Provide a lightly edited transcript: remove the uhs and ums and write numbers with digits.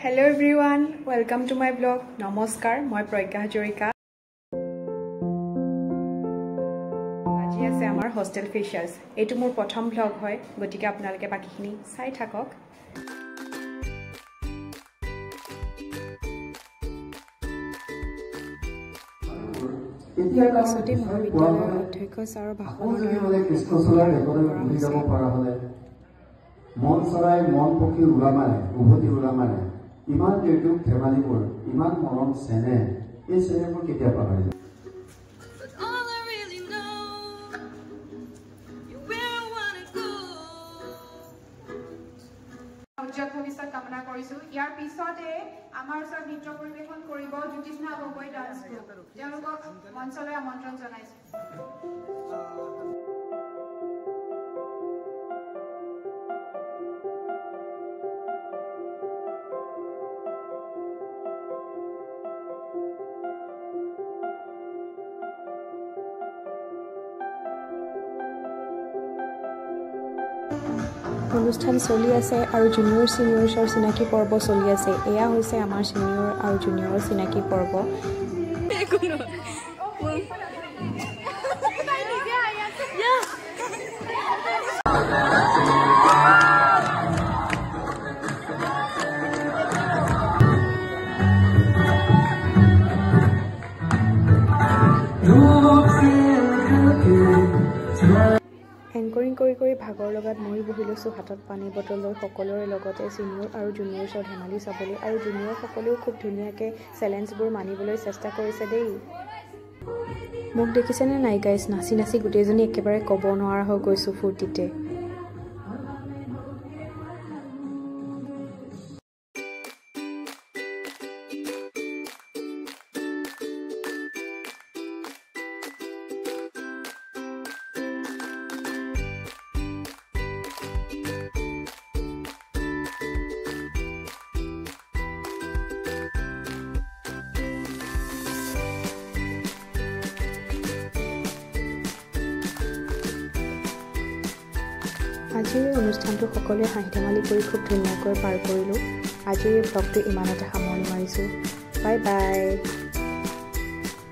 Hello everyone, welcome to my blog. Namaskar, moi Pragya Hajorika. Aji ase amar hostel facials. Etu mor prothom vlog hoy, gotike apnaloke bakikhini sai thakok. Sorry মহাবিদ্যালয়ৰ অধ্যক্ষ sir ভাষণৰ কৃষ্ণচলাৰ ৰেকৰ্ডত যাব পৰা হলে মন চৰাই মন পক্ষী উৰা মাৰে উভতি উৰা মাৰে ইমান দেউতুক ধেমালিবোৰ ইমান মৰম চেনে এই চেনেবোৰ কেতিয়া পাহৰি উজ্জ্বল ভৱিষ্যত কামনা কৰিছো ইয়াৰ পিছতে আমাৰ ওচৰত নৃত্য পৰিৱেশন কৰিব জ্যোতিষ্না গগৈ ডান্স গ্ৰুপ তেওঁলোকক মঞ্চলৈ আমন্ত্ৰণ জনাইছো অনুষ্ঠান চলি আছে আৰু জুনিয়ৰ সিনিয়ৰৰ চিনাকি পৰ্ব চলি আছে এয়া হৈছে আমাৰ সিনিয়ৰ আৰু জুনিয়ৰৰ চিনাকি পৰ্ব এংকৰিং কৰি ভাগৰ লগাত মই বহি লৈছোঁ হাতত পানী বটল লৈ সকলোৰে লগতে সিনিয়ৰ আৰু জুনিয়ৰ্ছৰ ধেমালি চাবলৈ আৰু জুনিয়ৰসকলেও খুব ধুনীয়াকৈ চেলেঞ্জবোৰ মানিবলৈ চেষ্টা কৰিছে দেই মোক দেখিছেনে নাই গাইছ নাচি নাচি গোটেইজনী একেবাৰে ক'ব নোৱাৰা হৈ গৈছোঁ ফূৰ্তিতে আজিৰ অনুষ্ঠানটো সকলোৱে হাঁহি ধেমালি কৰি খুব ধুনীয়াকৈ পাৰ কৰিলোঁ আজিৰ ব্লগটো ইমানতে সামৰণি মাৰিছোঁ বাই বাই